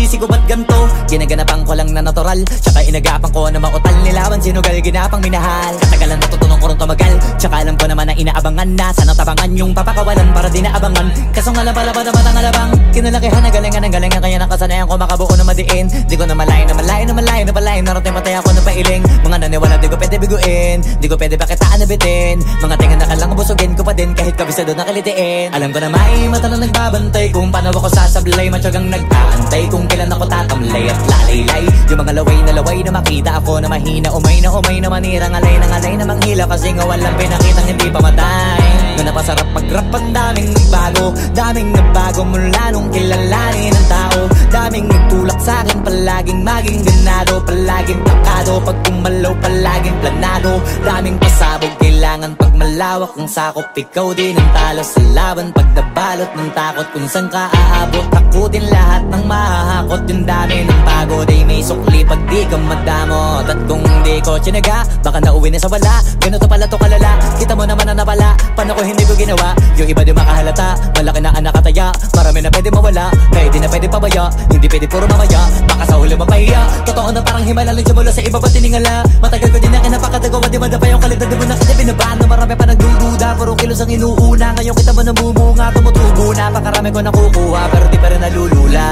sinisisi ko ba't ganto? Ginaganapan ko lang na natural, tsaka inagapan ko na mautal. Nilaban sinugal, ginapang minahal. Katagalan natutunan ko rin tumagal, tsaka alam ko naman na inaabangan na. Sana tabangan yung papakawalan para di naabangan. Kaso nga lang pala ba naman ang alabang kinalakihan na galingan ng galingan, kaya nakasanayan ko makabuo na madiin. Di ko na malayo na malayo na malayo na palayo. Narating matay ako na pailing. Mga naniwala di ko pwede biguin, di ko pwede bakitaan na bitin. Mga tingan na kalang busugin ko pa din kahit kabisado na kalitiin. Alam ko na may mata na nagbabantay kung paano ako sasablay. Matyagang nag-aantay kung kailan ako tatamlay at lalaylay. Yung mga laway na makita ako na mahina. Umay na manirang alay na manghila. Kasi nga walang pinakitang hindi pa matay. Na napasarap mag-rap, ang daming nagbago mula nung kilalanin ang tao. Daming nagtulak sa'kin, palaging maging ganado, palaging plakado. Pag kumalaw, palaging planado. Daming pasabog, kailangan pag malawak ang sakop. Ikaw din ang talo sa laban pag nabalot ng takot. Kung saan ka aabot, takutin lahat ng mahahakot. Yung dami ng pagod ay may sukli pag di ka madamot. At kung di ko tsinaga, baka nauwi na sa wala. Ganito pala to kalala, kita mo naman na napala. Paano ko hindi ko ginawa? Yung iba di makahalata, malaki na anak kataya. Marami na pwede mawala, kaya di na pwede pabaya. Hindi pwede puro mamaya, baka sa huli mapahiya. Totoo na parang himala lang simula sa iba ba tiningala. Matagal ko din na kinapakatagawa, di madapa yung kalidad. Di mo na kita binabaan na marami pa nagdududa. Puro kilos ang inuuna, ngayon kita mo namumunga. Tumutubo na, pakarami ko nakukuha, pero di pa rin nalulula.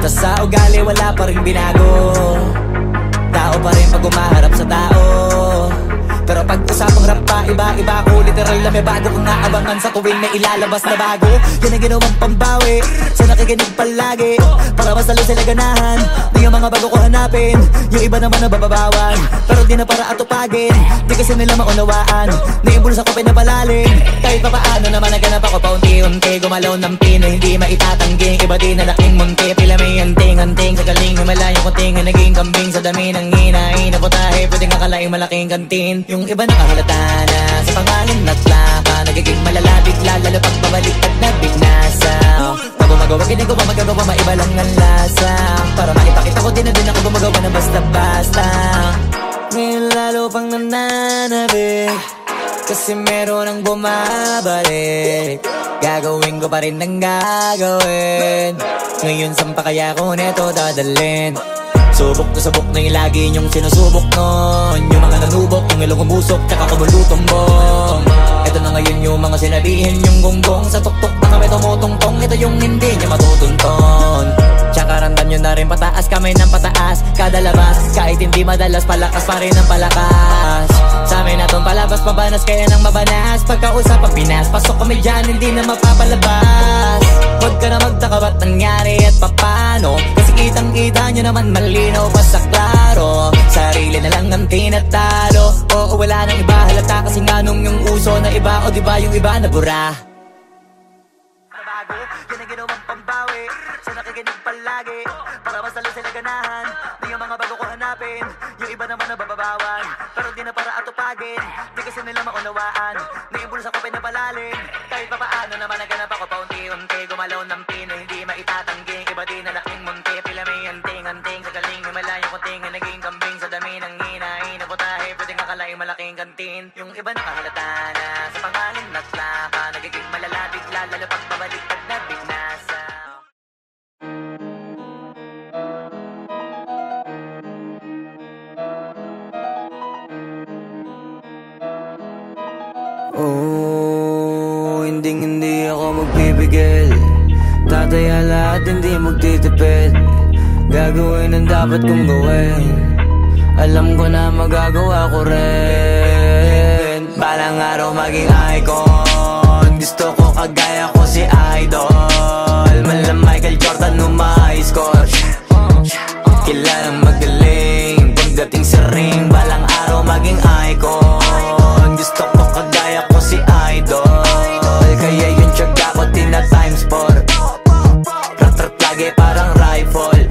Tas sa ugali wala pa rin binago. Tao pa rin pag umaharap sa tao. Pero pag usapang rap pa, iba ko. Literal na may bago kong naabangan sa tuwing may ilalabas na bago. Yan ang ginawang pambawi sa nakikinig palagi, para mas lalo sila ganahan. Di yung mga bago ko hanapin, yung iba naman nababawan. Pero di na para atupagin, di kasi nila maunawaan. Naimbulsa ko pinapalalim, kahit pa paano naman naganap ako paunti-unti. Gumalaw ng pino, hindi maitatanggi. Iba di na laking munti, pila may anting-anting. Sa galing himalayang kunting, naging kambing sa dami ng hinahin na putahe. Pwedeng akalaing malaking kantin. Yung iba nakahalata na sa pangalan at plaka, nagiging malalapit lalo pag babalik at nabignasa. Pag gumagawa, ginagawa, magagawa, maiba lang ang lasa. Para maipakita ko din na din ako gumagawa na basta-basta. Ngayon lalo pang nananabik, kasi meron ang bumabalik. Gagawin ko pa rin ang gagawin. Ngayon saan pa kaya ko neto dadalhin? Subok na yung lagi niyong sinusubok nun. Yung mga nanubok, yung ilong umusok, tsaka kumulutumbong. Ito na ngayon yung mga sinabihin yung gonggong. Sa tuktok na kami tumutungtong, ito yung hindi niya matutunton. Tsaka ramdam nyo na rin pataas, kamay ng pataas. Kada labas, kahit hindi madalas, palakas pa rin ang palakas. Sa amin na tong palabas, pabanas, kaya nang mabanas. Pagkausap ang Pinas, pasok kami dyan, hindi na mapapalabas. Huwag ka na magtaka ba't nangyari at papano, kasi kitang-kita nyo naman malinaw pa sa klaro. Sarili na lang ang tinatalo. Oo, wala nang iba halata, kasi nga nung yung uso na iba. O diba yung iba na bura? Nabago, yan ang ginawang pambawi sa nakikinig palagi, para mas lalo sila ganahan. Di yung mga bago ko hanapin, yung iba naman nababawan. Pero di na para atupagin, di kasi nila maunawaan. Naimbulsa ko pinapalalim, kahit pa paano naman naganap ako paunti-unti. Gumalaw ng pino, hindi maitatanggi. Iba di na laking munti, pila may anting-anting. Sa galing himalayang kunting, naging kambing sa dami ng hinahin na putahe. Pwedeng akalaing malaking kantin. Yung iba nakahalata na sa pangalan at plaka, nagiging malalapit lalo pag babalik at nabignasa. Hindi ako magpipigil. Tataya lahat, hindi magtitipid. Gagawin ang dapat kong gawin. Alam ko na magagawa ko rin. Balang araw maging icon. Gusto ko kagaya ko si Idol. Mala Michael Jordan nung ma-high score. Kilalang magaling pagdating sa ring. Balang araw maging icon. Gusto ko kagaya ko si Idol. Kaya yung tiyaga ko tina-times 4. Rat-rat lagi parang rifle.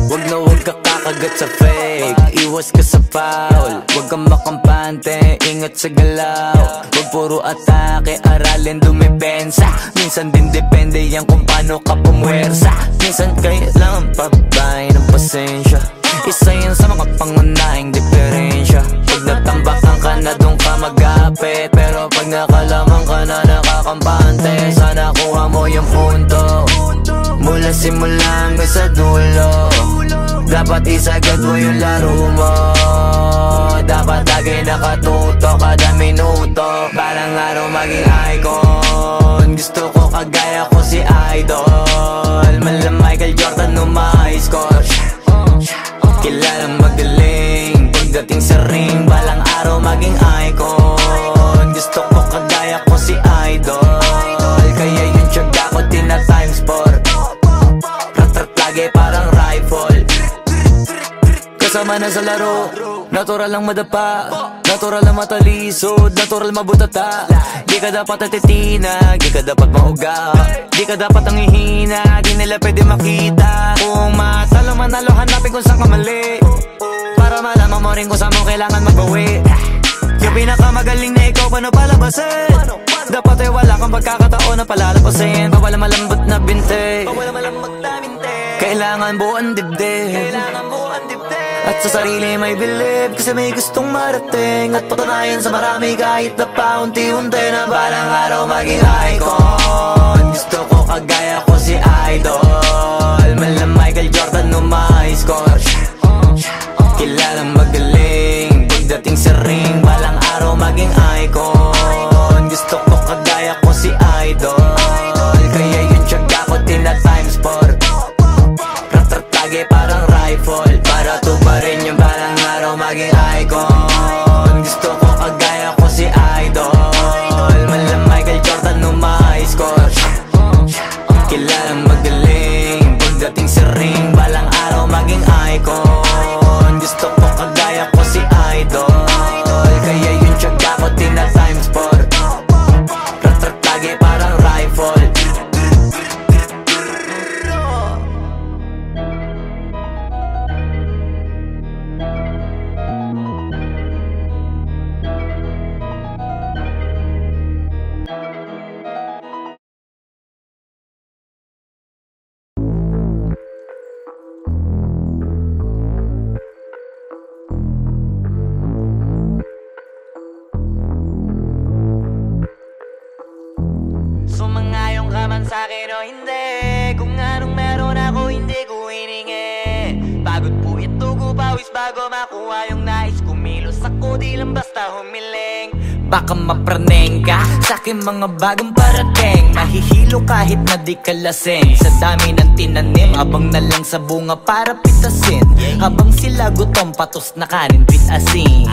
Wag na wag ka kakagat sa fake, iwas ka sa foul. Wag kang makampante, ingat sa galaw. Wag puro atake, aralin dumipensa. Minsan din depende yan kung paano ka pumwersa. Minsan kailangan pabay ng pasensya. Isa yan sa mga pangunahing diferensya. Pag natambakan ka na doon ka mag-apit, pero pag nakalamang ka na nakakampante, sana kuha mo yung punto. mula simula hanggang sa dulo. Dapat isagad mo yung laro mo, dapat lagi nakatuto kada minuto. Balang araw maging icon, gusto ko kagaya ko si Idol. Mala Michael Jordan no may score, kilalang magaling pagdating sa ring. Balang araw maging icon, gusto ko kagaya ko si Idol. Kaya yung tiyaga ko tina times 4, rat-rat lagi parang rifle. Kasama na sa laro, natural lang madapa, natural lang matalisod, natural mabutata. Di ka dapat natitinag, di ka dapat mauga, di ka dapat ang ihina, di nila pwede makita. Kung matalo manalo, hanapin kung saan ka mali, para malaman mo rin kung saan mo kailangan magbawi. Yung pinakamagaling na ikaw, paano palabasin? Dapat ay wala kang pagkakataon na palalapasin. Bawal malambot na binte, kailangan buuan dibdib, at sa sarili may believe, kasi may gustong marating at patunayan sa marami kahit na paunti-unti. Na balang araw maging icon, gusto ko kagaya ko si Idol. Mala Michael Jordan no may score, kilalang magaling pagdating sa ring. Balang araw maging icon, gusto ko kagaya ko si Idol. Kaya yung tiyaga ko tina times 4, rat-rat lagi parang rifle, para tuparin yung balang araw maging icon. Gusto ko kagaya ko si Idol. Mala Michael Jordan no may score, kilalang magaling pagdating sa ring. Balang araw maging icon, gusto ko kagaya ko si Idol. Kaya yung tiyaga ko tina times 4, rat-rat lagi parang rifle. Sumangayong ka man sa'kin o hindi, kung anong meron ako hindi ko hiningi. Pagod po ito ko pawis bago makuha yung nais. Kumilos ako di lang basta humiling. Baka mapraneng ka sa'kin mga bagong parating, mahihilo kahit na di ka lasing. Sa dami ng tinanim, abang na lang sa bunga para pitasin. Habang sila gutom, patos na kanin pitasin.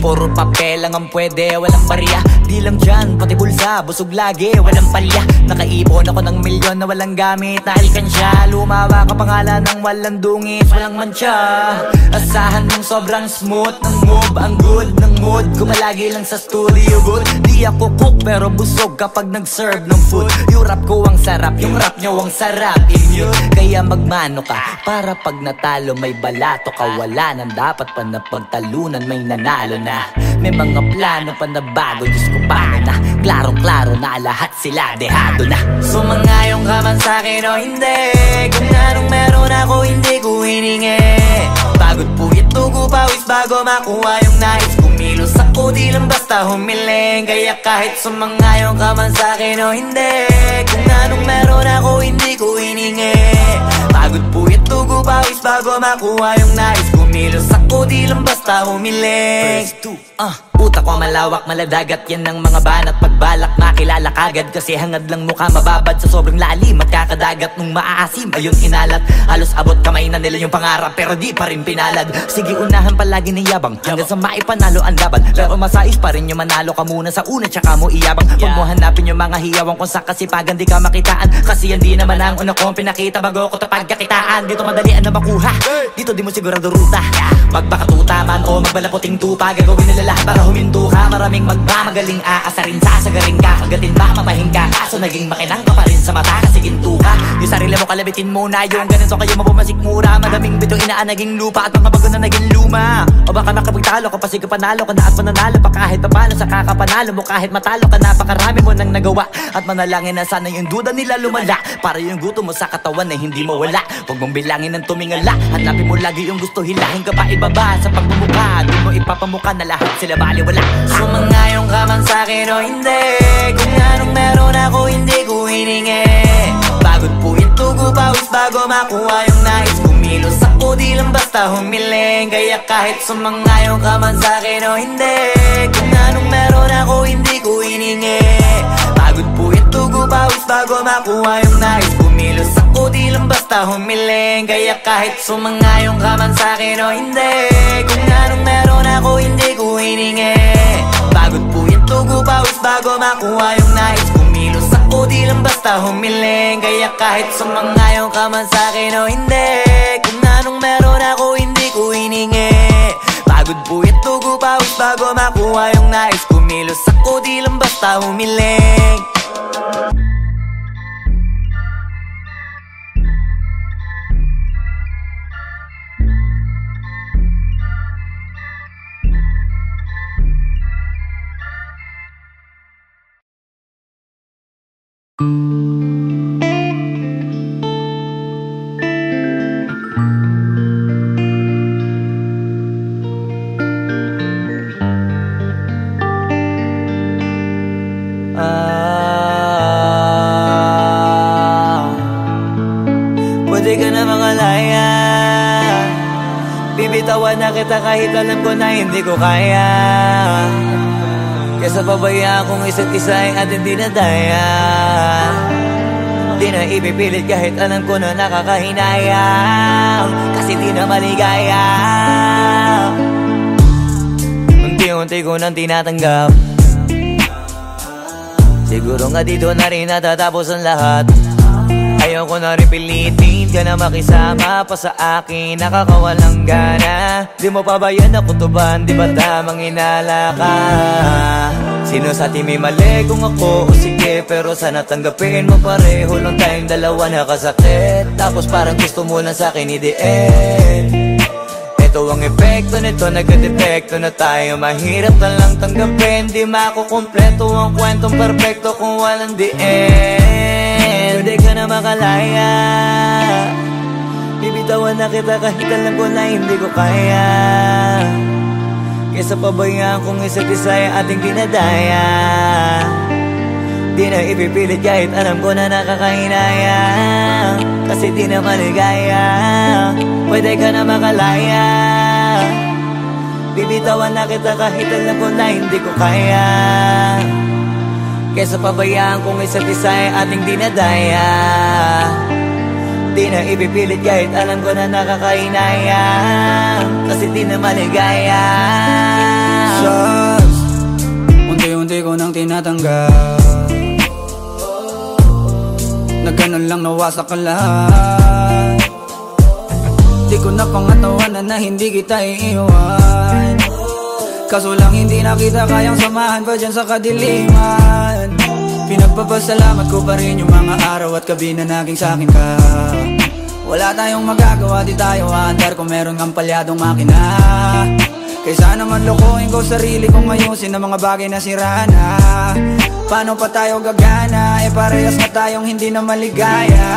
Puro papel lang ang pwede, walang barya. Di lang dyan, pati bulsa, busog lagi, walang palya. Nakaipon ako ng milyon na walang gamit na alkansya. Lumawa ka pangalan ng walang dungis, walang mancha. Asahan mong sobrang smooth ng move, ang good ng mood. Kumalagi lang sa studio booth. Di ako cook pero busog kapag nag-serve ng food. Yung rap ko ang sarap, yung rap nyo ang sarap. Kaya magmano ka, para pag natalo may balato ka. Wala nang dapat pa na pagtalunan, may nanalo na. May mga plano pa na bago, Diyos ko paano na. Klarong-klaro na lahat sila dehado na. Sumangayong ka man sa'kin o hindi, kung anong meron ako hindi ko hiningi. Pagod po ito ko pawis bago makuha yung nais. Kumilos ako di lang basta humiling. Kaya kahit sumangayong ka man sa'kin o hindi, kung anong meron ako hindi ko hiningi. Pagod po ito ko pawis bago makuha yung nais. Kumilos ako di lang basta humiling. Utak ko malawak, maladagat yan ng mga banat. Pagbalak makilala kagad, kasi hangad lang mukha mababad sa sobrang lalim. At kakadagat nung maaasim, ayun inalat. Halos abot kamay na nila yung pangarap, pero di pa rin pinalad. Sige unahan palagi ng yabang, hanggang sa maipanalo ang laban. Pero masais pa rin yung manalo ka muna sa una, tsaka mo iyabang. Huwag mo hanapin yung mga hiyawang kung sa kasipagan di ka makitaan. Kasi yan di naman ang una kong pinakita bago ko tapagkakitaan. Dito madalian na makuha, dito di mo sigurado ruta. Magbakatuta man o magbalaputing tupa, gagawin nila lahat para huminto ka. Maraming magmamagaling aasarin, sasagaring ka. Kagatin ba mapahing ka, kaso naging makinang ka pa rin sa mata kasi ginto ka. Yung sarili mo kalabitin muna, yung ganito kayo mabumasik mura. Madaming bito inaan naging lupa at mga bago na naging luma. O baka makapagtalo ka pa, sige panalo ka na at mananalo pa kahit papano sa kakapanalo mo. Kahit matalo ka, napakarami mo nang nagawa. At manalangin na sana yung duda nila lumala, para yung gutom mo sa katawan na hindi mawala. Huwag mong bilangin ng tumingala, hanapin mo lagi yung gusto, hilahin ka pa ibaba. Sa pagmumukha, di mo ipapamukha na lahat sila baliwala. Sumangayong ka man sa'kin o hindi, kung anong meron ako hindi ko hiningi. Pagod po ito tugo pawis bago makuha yung nais. Kumilos ako di lang basta humiling, kaya kahit sumangayon ka man sa'kin o hindi, kung anong meron ako hindi ko hiningi. Pagod puyat tugo pawis bago makuha yung nais. Kumilos ako di lang basta humiling, kaya kahit sumangayon ka man sa'kin o hindi, kung anong meron ako hindi ko hiningi. Pagod puyat tugo pawis bago makuha yung nais. Kumilos ako di lang basta humiling, kaya kahit sumangayon ka man sa'kin o hindi, kung anong meron ako hindi ko hiningi. Pagod puyat tugo pawis bago makuha yung nais. Kumilos ako di lang basta humiling. Pwede ka na mangalaya, bibitawan na kita kahit alam ko na hindi ko kaya. Kesa pabayaan kung isa't isa ay ating dinadaya. Di na ipipilit kahit alam ko na nakakahinayang, kasi di na maligaya. Unti-unti ko nang tinatanggap, siguro nga dito na rin natatapos ang lahat. Ayoko na rin pilitin ka na makisama pa sa akin, nakakawalang gana. Di mo pa ba yan nakutuban, di ba tamang inala ka? Sino sa atin may mali kung ako o sige, pero sana tanggapin mo pareho lang tayong dalawa nakasakit. Tapos parang gusto mo lang sa'kin i-end. Ito ang epekto nito, nagka-depekto na tayo. Mahirap na lang tanggapin, di makukumpleto ang kwentong perfecto kung walang the end. Pwede ka na makalaya, bibitawan na kita kahit alam ko na hindi ko kaya. Kesa pabayaan kung isa't isa ay ating dinadaya. Di na ipipilit kahit alam ko na nakakahinayang, kasi di na maligaya. Pwede ka na makalaya, bibitawan na kita kahit alam ko na hindi ko kaya. Kesa pabayaan kung isa't isa ay ating dinadaya. Di na ipipilit kahit alam ko na nakakahinayang, kasi di na maligaya. Sus, unti-unti ko nang tinatanggap, na ganun lang nawasak ka lahat. Di ko na pangatawanan na hindi kita iiwan, kaso lang hindi na kita kayang samahan pa dyan sa kadiliman. Pinagpapasalamat ko pa rin yung mga araw at gabi na naging sa'kin ka. Wala tayong magagawa, di tayo aandar kung meron kang palyadong makina. Kaysa naman lokohin ko sarili kong ayusin ang mga bagay na sira na. Paano pa tayo gagana, parehas na tayong hindi na maligaya.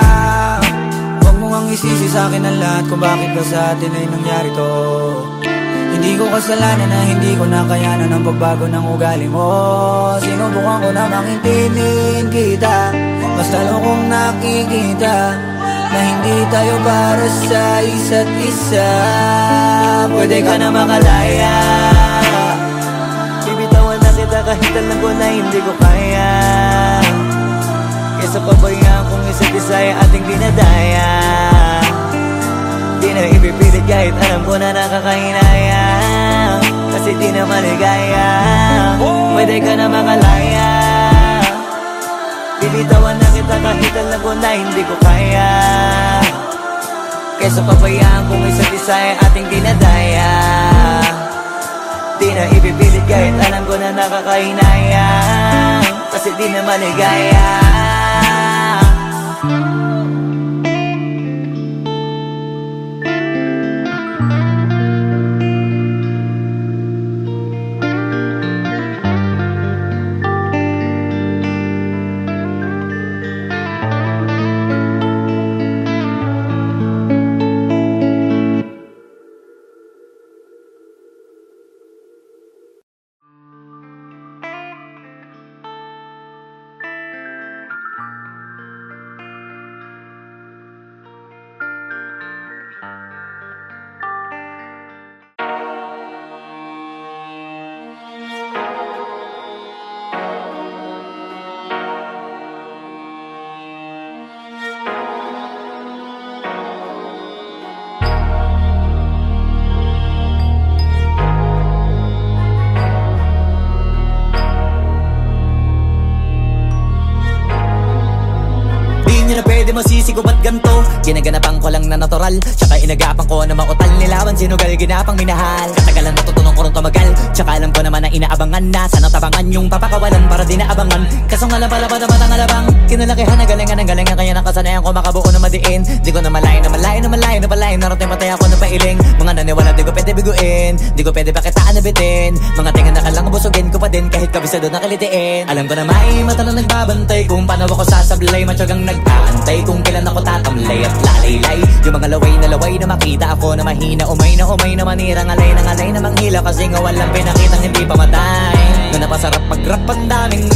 Huwag mo ngang isisi sa'kin ang lahat kung bakit ba sa atin ay nangyari to. Hindi ko kasalanan na hindi ko nakayanan ang pagbago ng ugali mo. Sinubukan ko na makintindihin kita, mas lalo kong nakikita na hindi tayo para sa isa't isa. Pwede ka na makalaya, bibitawan na kita kahit alam ko na hindi ko kaya. Kesa pabayaan kung isa't isa ay ating dinadaya. Di na ipipilit kahit alam ko na nakakahinayang, kasi di na maligaya. Pwede ka na makalaya, bibitawan na kita kahit alam ko na hindi ko kaya. Kesa pabayaan kung isa't isa ay ating dinadaya. Di na ipipilit kahit alam ko na nakakahinayang, kasi di na maligaya. isip ko ba't ganto? Ginaganapan ko lang na natural, tsaka inagapan ko na mautal. Nilawan sinugal, ginapang minahal. Katagalan natutunan ko rin tumagal, tsaka alam ko naman na inaabangan na. Sana tabangan yung papakawalan para di naabangan. Kaso nga lang pala ba naman ang alabang kinalakihan na galingan ng galingan, kaya nakasanayan ko makabuo na madiin. Di ko na malayo na malayo na malayo na malayo. Narating patay ako ng pailing. Mga naniwala di ko pwede biguin, di ko pwede pakitaan na bitin. Mga tinga na kalang busugin ko pa din kahit kabisado na kalitiin. Alam ko na may mata na nagbabantay kung paano ako sasablay. Matyagang nag-aantay kung kailan ako tatamlay at lalaylay. Yung mga laway na makita ako na mahina. Umay na manirang alay na manghila. Kasi nga walang pinakitang hindi pamatay. Na napasarap pag-rap ang daming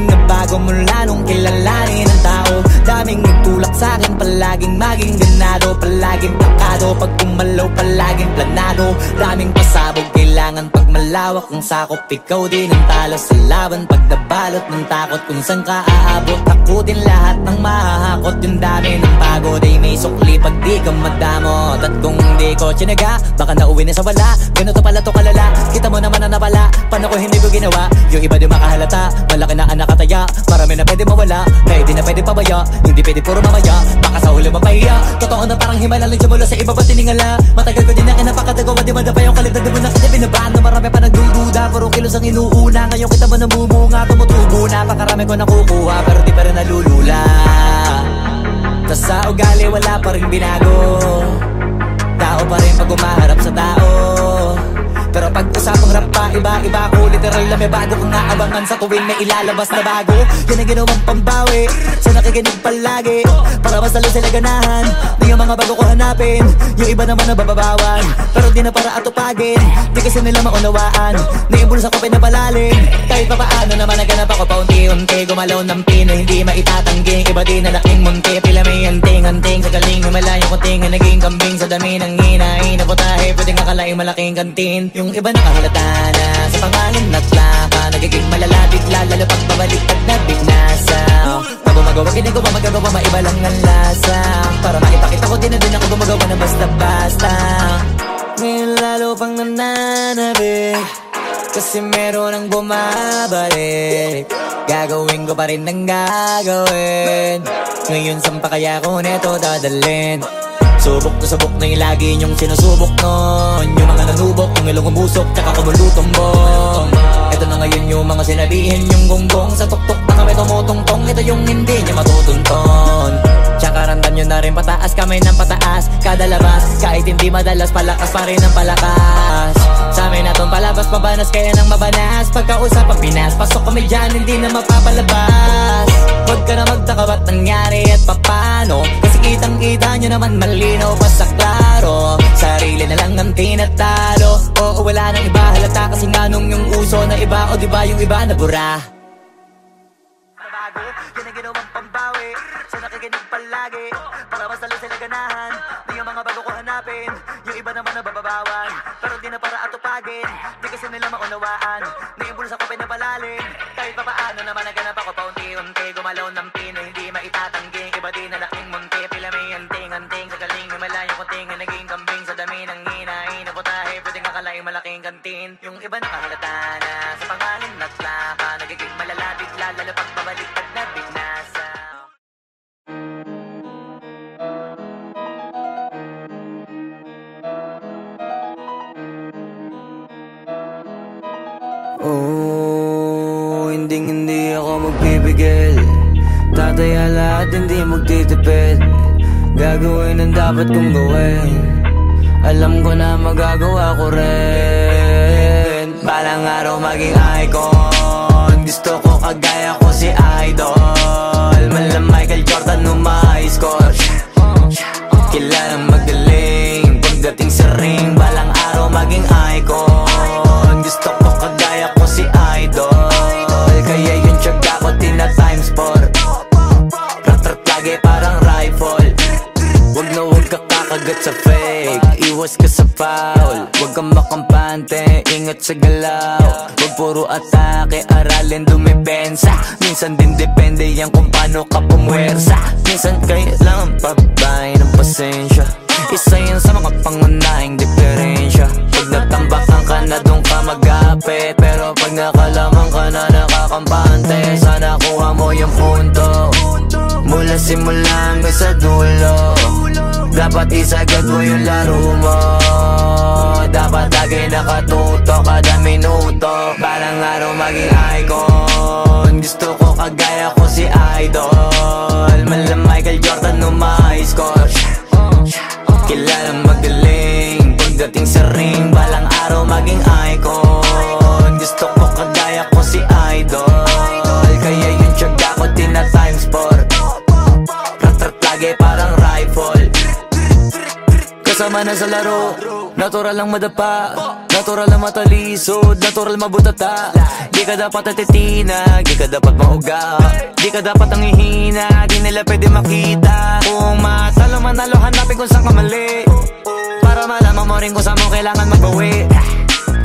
nagbago mula nung kilalanin ang tao. Daming nagtulak sa'kin, palaging maging ganado, palaging plakado. Pag kumalaw, palaging planado. Daming pasabog, kailangan pag malawak ang sakop. Ikaw din ang talo sa laban, pag nabalot ng takot. Kung saan ka aabot, takutin lahat ng mahahakot. Yung dami ng pagod ay may sukli pag di ka madamot. At kung hindi ko tsinaga, baka nauwi na sa wala. Ganito pala to kalala, kita mo naman na napala. Paano ko hindi ko ginawa, yung iba di makahalata. Malaki na anak kataya, marami na pwede mawala. Kaya di na pwede pabaya, hindi pwede puro mamaya. Baka sa huli mapahiya, totoo na parang himala lang mula sa iba ba tiningala. Matagal ko din na kinapakatagawa, di madapa yung kalidad. Di mo na kita binabahan na marami pa nagdududa. Puro kilos ang inuuna, ngayon kita mo namumunga. Tumutubo na, pakarami ko nakukuha, pero di pa rin nalulula. Tas sa ugali wala pa rin binago, tao pa rin pag umaharap sa tao. Pero pag usapang rap pa, iba ko. Literal na may bago kong naabangan sa tuwing may ilalabas na bago. Yan ang ginawang pambawi sa nakikinig palagi, para mas lalo sila ganahan. Di yung mga bago ko hanapin, yung iba naman nababawan. Pero di na para atupagin, di kasi nila maunawaan. Naimbulsa ko pinapalalim, kahit pa paano naman naganap ako paunti-unti. Gumalaw ng pino, hindi maitatanggi. Iba din na laking munti, pila may anting-anting. Sa galing humalayong kunting, naging kambing sa dami ng hinahin. Naputahe, pwedeng akalaing malaking kantin. Yung iba nakahalata na sa pangalan at laka, nagiging malala bigla, lalo pag babalik at nabignasa. Pag gumagawa, ginagawa, magagawa, maiba lang ang lasa. Para maipakita ko din na din ako gumagawa na basta-basta. Ngayon lalo pang nananabik, kasi meron ang bumabalik. Gagawin ko pa rin ang gagawin. Ngayon saan pa kaya ko neto dadalhin? Subok to subok na yung lagi niyong sinusubok nun. Yung mga nanubok, yung ilong umusok, tsaka kumulutong bong. Ito na ngayon yung mga sinabihin yung gonggong. Sa tuktok na kami tumutungtong, ito yung hindi niya matutunton. Tsaka randam nyo na rin pataas, kamay ng pataas. Kada labas, kahit hindi madalas, palakas pa rin ang palakas. Sa amin na tong palabas, mabanas kaya nang mabanas. Pagkausap ang Pinas, pasok kami dyan, hindi na mapapalabas. Huwag ka na magtaka ba't nangyari at papano, kasi kitang-kita nyo naman malinaw pa sa klaro. Sarili na lang ang tinatalo, oo wala nang iba halata. Kasi nga nung yung uso na iba, o diba yung iba na bura. Nabago, yan ang ginawang pambawi sa nakikinig palagi, para mas lalo sila ganahan. Di yung mga bago ko hanapin, yung iba naman nababawan. Pero di na para atupagin, di kasi nila maunawaan. Naimbulsa ko pinapalalim, kahit pa paano naman naganap ako paunti-unti. Gumalaw ng pino, hindi maitatanggi. Iba din na laking munti, pila may anting-anting. Sa galing humalayong kunting, naging kambing sa dami ng hinahin. Naputahe, pwedeng akalaing malaking kantin. Yung iba nakahalata na sa pangalan at laka, nagiging malala bigla, lalo pag babalik at nabignasa. Oh, hindi ako magpipigil. Tataya lahat, hindi magtitipid. Gagawin ang dapat kong gawin. Alam ko na magagawa ko rin. Balang araw maging icon. Gusto ko kagaya ko si Idol. Malam Michael Jordan umay score. Kilalang magaling pagdating sa ring. Balang araw maging icon. Gusto ko kagaya ko si Idol. Kaya yung tiyaga ko tina-times 4. Rat-rat lagi parang rifle. Wag na wag ka kakagat sa fake, iwas ka sa foul. Wag kang makampante, ingat sa galaw. Wag puro atake, aralin dumipensa. Minsan din depende yan kung paano ka pumwersa. Minsan kailangan pabay ng pasensya. Isa yan sa mga pangunahing diferensya. Pag nagtambakan ka na doon ka mag-apit, pero pag nakalaman ka na nakakampante, sana kuha mo yung punto mula simula hanggang sa dulo. Dapat isagad mo yung laro mo, dapat lagi nakatuto kada minuto. Balang araw maging icon, gusto ko kagaya ko si Idol. Mala Michael Jordan nung ma-high score, kilalang magaling pagdating sa ring. Balang araw maging icon, gusto ko kagaya ko si Idol. Kaya yung tiyaga ko tina-times 4, rat-rat lagi parang rifle. Kasama na sa laro, natural lang madapa, natural lang matalisod, natural mabutata. Di ka dapat atitinag, di ka dapat mauga, di ka dapat ang ihina, di nila pwede makita. Kung matalo manalo, hanapin kung saan ka mali, para malaman mo rin kung saan mo kailangan magbawi.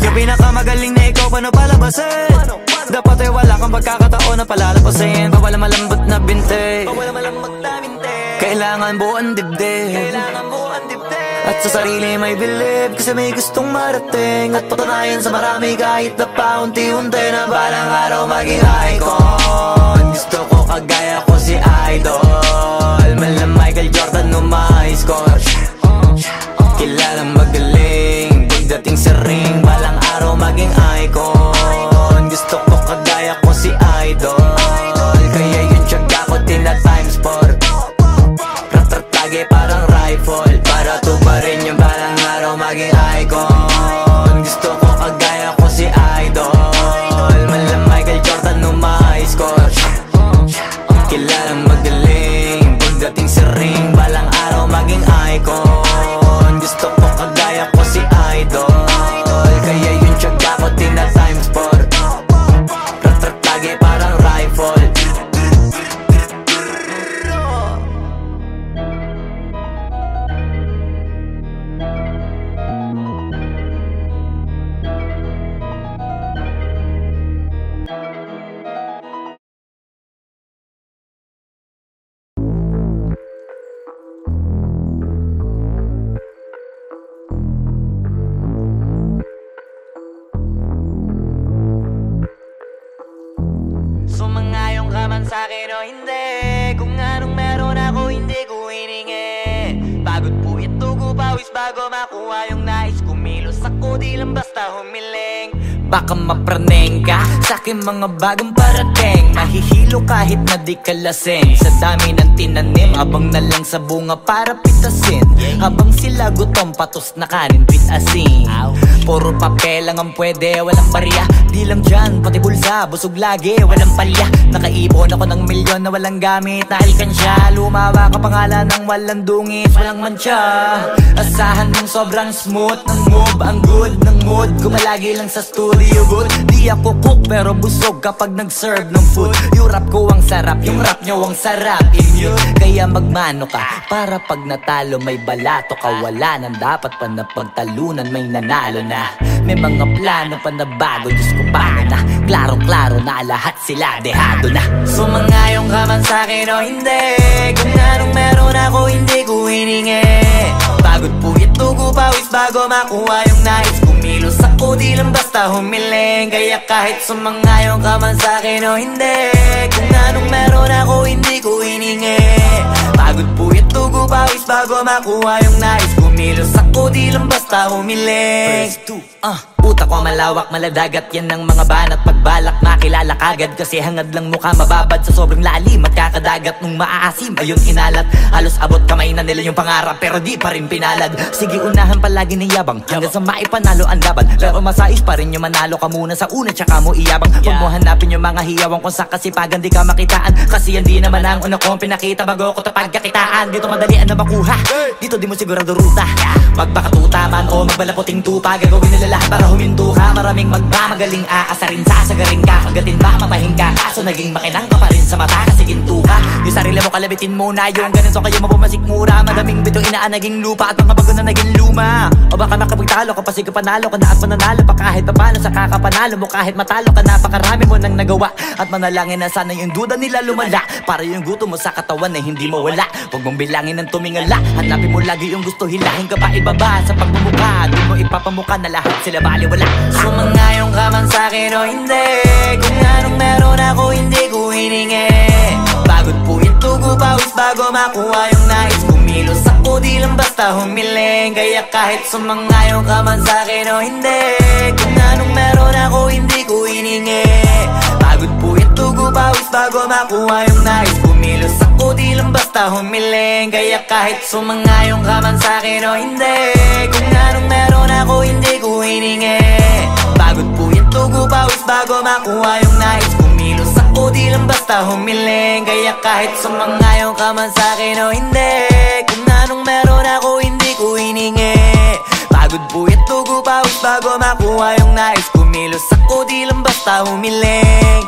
Yung pinakamagaling na ikaw, paano palabasin? Dapat ay wala kang pagkakataon na palalapasin. Bawala malambot na binte, kailangan buuan dibdib, at sa sarili may believe, kasi may gustong marating at patunayan sa marami kahit na paunti-unti na balang araw maging icon. Gusto ko kagaya ko si Idol. Mala Michael Jordan nung ma-high score, kilalang magaling pagdating sa ring. Balang araw maging icon, gusto ko kagaya ko si Idol. Kaya yung tiyaga ko tina-times 4, rat-rat lagi parang rifle, para tuparin yung balang araw maging icon. Gusto ko kagaya ko si Idol. Mala Michael Jordan nung ma-high score, kilalang magaling pagdating sa ring. Balang araw maging icon, gusto ko kagaya ko si Idol. Kaya yung tiyaga ko tina-times 4, rat-rat lagi parang rifle. Sumangayong ka man sa'kin o hindi, kung anong meron ako hindi ko hiningi. Pagod po ito ko pawis bago makuha yung nais. Kumilos ako di lang basta humiling. Baka mapraneng ka sa'kin mga bagong parating, mahihilo kahit na di ka lasing. Sa dami ng tinanim, abang na lang sa bunga para pitasin. Habang sila gutom, patos na kanin with asin. Puro papel lang ang pwede, walang barya. Di lang dyan, pati bulsa, busog lagi, walang palya. Nakaipon ako ng milyon na walang gamit na alkansya. Lumawa ka pangalan ng walang dungis, walang mancha. Asahan mong sobrang smooth ng move, ang good ng mood. Gumalagi lang sa studio booth. Di ako cook pero busog kapag nag-serve ng food. Yung rap ko ang sarap, yung rap nyo ang sarap, immune. Kaya magmano ka, para pag natalo may balato ka. Wala nang dapat pa na pagtalunan, may nanalo na. May mga plano pa na bago, Diyos ko paano na. Klarong-klaro na lahat sila dehado na. Sumangayong ka man sa'kin o hindi, kung anong meron ako hindi ko hiningi. Pagod po ito ko pawis bago makuha yung nais. Kumilos ako di lang basta humiling. Kaya kahit sumangayong ka man sa'kin o hindi, kung anong meron ako hindi ko hiningi. Pagod po ito ko pawis bago makuha yung nais. Kumilos ako di lang basta humiling. Utak ko malawak, maladagat, yan ang mga banat. Pagbalak makilala kagad, kasi hangad lang mukha mababad sa sobrang lalim at kakadagat. Nung maaasim, ayun inalat. Halos abot kamay na nila yung pangarap, pero di pa rin pinalad. Sige unahan palagi ni yabang, hanggang sa maipanalo ang laban. Pero masais pa rin yung manalo ka muna sa una, tsaka mo iyabang. Huwag mo hanapin yung mga hiyawang kung sa kasipagan di ka makitaan. Kasi yan di naman ang una kong pinakita bago ko tapagkakitaan. Dito madalian na makuha, dito di mo sigurado ruta. Magpakatuta man o magbalaputing tupa, gagawin nila lahat para huminto ka. Maraming magmamagaling aasarin, sasagarin ka, kagatin ba, mapahing ka. Kaso kaso naging makinang ka pa rin sa mata kasi ginto ka. Yung sarili mo kalabitin muna, yung ganun so kayo mapumasik mura. Madaming bito inaan naging lupa at mga bago na naging luma. O baka makapagtalo ka pa sige panalo ka na at mananalo pa kahit papano sa kakapanalo mo. Kahit matalo ka napakarami mo nang nagawa at manalangin na sana yung duda nila lumala para yung gutom mo sa katawan na hindi mawala. Huwag mong bilangin ng tumingala, hanapin mo lagi yung gusto, hilahin ka pa ibaba sa pagmumukha. Di mo ipapamuka na lahat sila baliwala. Sumangayon ka man sa'kin o hindi, kung anong meron ako hindi ko hiningi. Pagod po ito pawis bago makuha yung nais. Kumilos ako di lang basta humiling. Kaya kahit sumangayon ka man sa'kin o hindi, kung anong meron ako hindi ko hiningi. Pagod po ito pawis bago makuha yung nais. Kumilos ako di lang basta humiling. Kaya kahit sumangayon ka man sa'kin o hindi, kung anong meron ako hindi ko hiningi. Pagod po ito pawis bago makuha yung nais. Kumilos ako di lang basta humiling. Kaya kahit sumangayon ka man sa'kin o hindi, kung anong meron ako hindi ko hiningi. Pagod po ito pawis bago makuha yung nais. Kumilos ako di lang basta humiling.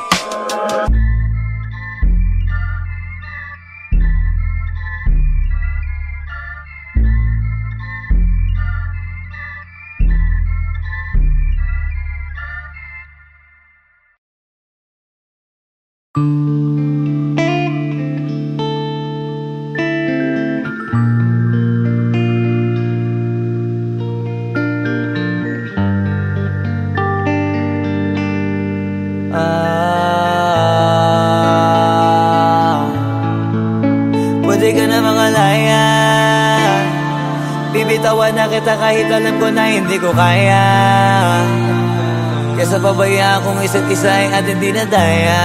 Pwede ka na makalaya, bibitawan na kita kahit alam ko na hindi ko kaya. Kesa pabaya akong isa't isa ay ating dinadaya.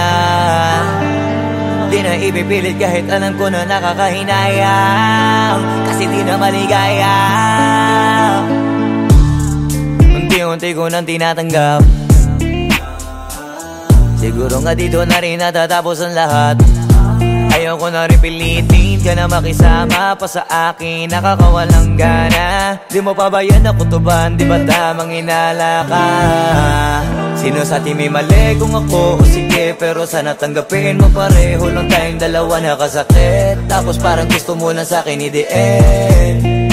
Di na ipipilit kahit alam ko na nakakahinayang, kasi di na maligaya. Unti-unti ko nang tinatanggap, siguro nga dito na rin natatapos ang lahat. Ayoko na rin pilitin ka na makisama pa sa akin, nakakawalang gana. Di mo pa ba yan nakutuban, di ba tamang inala ka? Sino sa atin may mali kung ako o sige, pero sana tanggapin mo pareho lang tayong dalawa nakasakit. Tapos parang gusto mo lang sa akin i-end.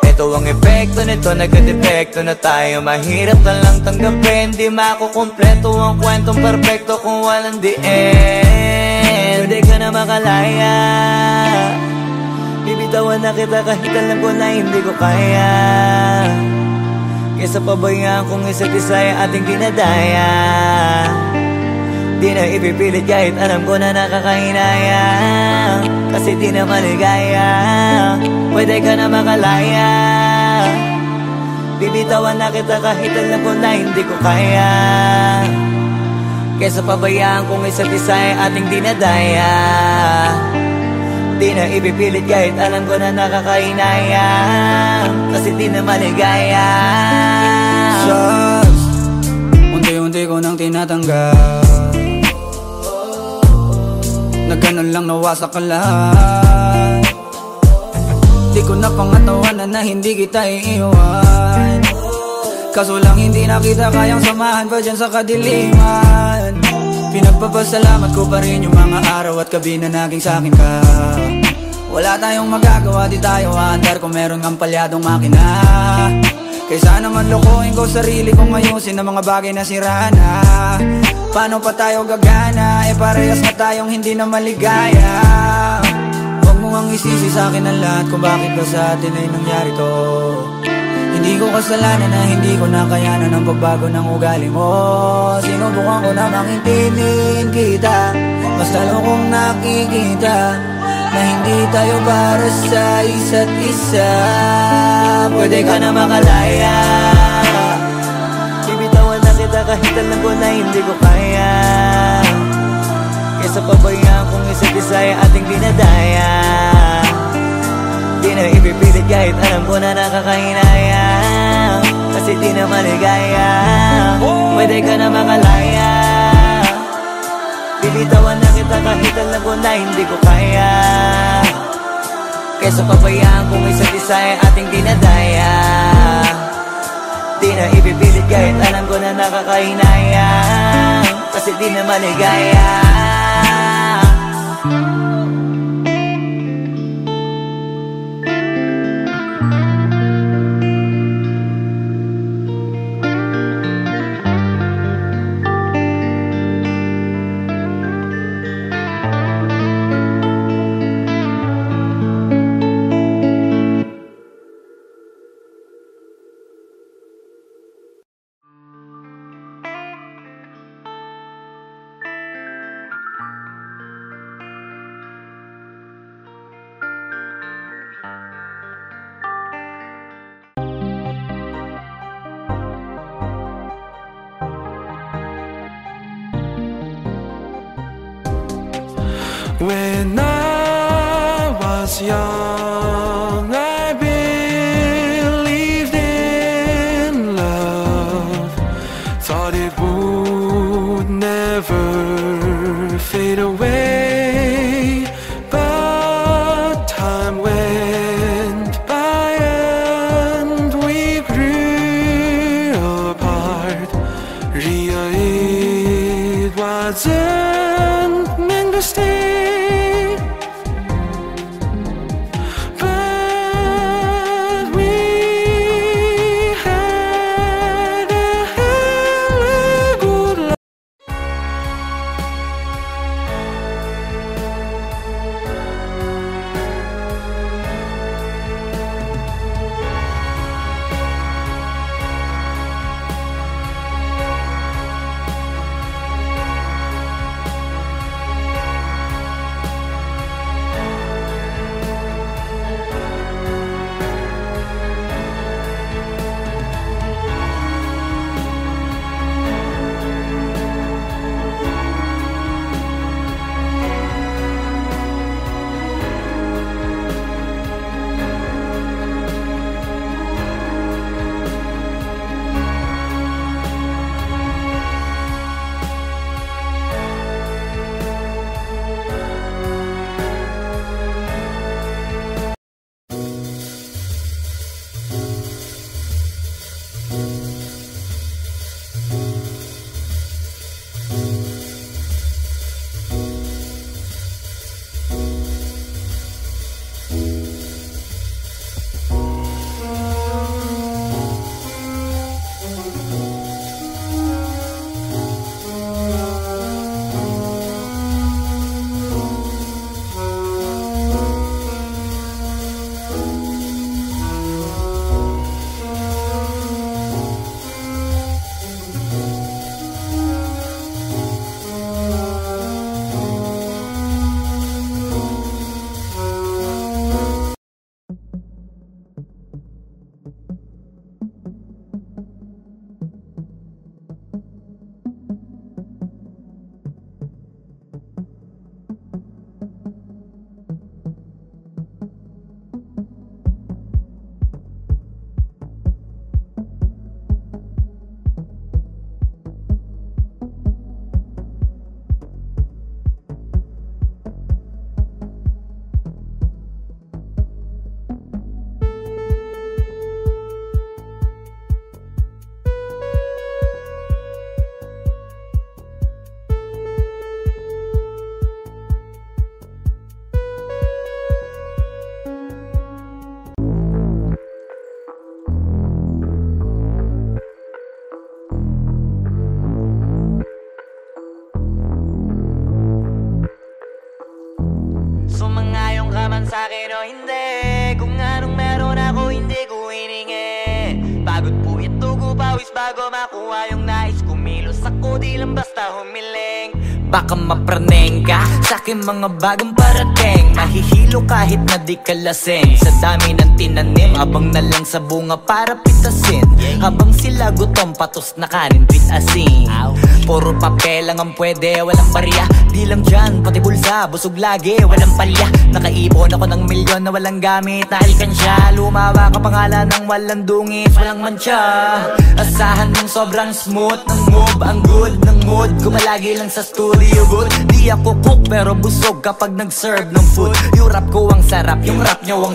Ito ang epekto nito, nagka-depekto na tayo. Mahirap na lang tanggapin, di makukumpleto ang kwentong perfecto kung walang the end. Pwede ka na makalaya, bibitawan na kita kahit alam ko na hindi ko kaya. Kesa pabayaan kung isa't isa ay ating dinadaya. Di na ipipilit kahit alam ko na nakakahinaya, kasi di na maligaya. Pwede ka na makalaya, bibitawan na kita kahit alam ko na hindi ko kaya. Kesa pabayaan kung isa't isa ay ating dinadaya. Di na ipipilit kahit alam ko na nakakahinaya, kasi di na maligaya. Shucks, unti-unti ko nang tinatanggap, na ganun lang nawasak ka lahat. Di ko na pangatawanan na hindi kita iiwan, kaso lang hindi na kita kayang samahan pa dyan sa kadiliman. Pinagpapasalamat ko pa rin yung mga araw at gabi na naging sa'kin ka. Wala tayong magagawa, di tayo aandar kung meron kang palyadong makina. Kaysa naman lokohin ko sarili kong ayusin ang mga bagay na sira na. Paano pa tayo gagana, parehas na tayong hindi na maligaya. Huwag mo ang isisi sa'kin ang lahat kung bakit ba sa atin ay nangyari to. Hindi ko kasalanan na hindi ko nakayanan ang pagbago ng ugali mo. Sinubukan ko na maintindihin kita, mas lalo kong nakikita na hindi tayo para sa isa't isa. Pwede ka na makalaya, bibitawan na kita kahit alam ko na hindi ko kaya. Kesa pabayaan kung isa't isa ay ating dinadaya. Di na ipipilit kahit alam ko na nakakahinaya, kasi di na maligaya. Pwede ka na makalaya, bibitawan na kita kahit alam ko na hindi ko kaya. Kesa pabayaan kung isa't isa ay ating dinadaya. Di na ipipilit kahit alam ko na nakakahinaya, kasi di na maligaya. When I was young, I believed in love, thought it would never fade away. But time went by and we grew apart. Ria, it wasn't meant to stay. Sumangayong ka man sa'kin o hindi, kung anong meron ako hindi ko hiningi. Pagod po ito ko pawis bago makuha yung nais. Kumilos ako di lang basta humiling. Baka mapraneng ka sa'kin mga bagong parating. Mahihilo kahit na di ka lasing. Sa dami ng tinanim, abang na lang sa bunga para pitasin. Habang sila gutom, patos na kanin with asin. Puro papel lang ang pwede, walang barya. Di lang dyan, pati bulsa, busog lagi, walang palya. Nakaipon ako ng milyon na walang gamit na alkansya. Lumawa ka pangalan ng walang dungis, walang mancha. Asahan mong sobrang smooth ng move, ang good ng mood. Kumalagi lang sa studio good. Di ako cook pero busog kapag nag-serve ng food. Yung rap ko ang sarap, yung rap nyo ang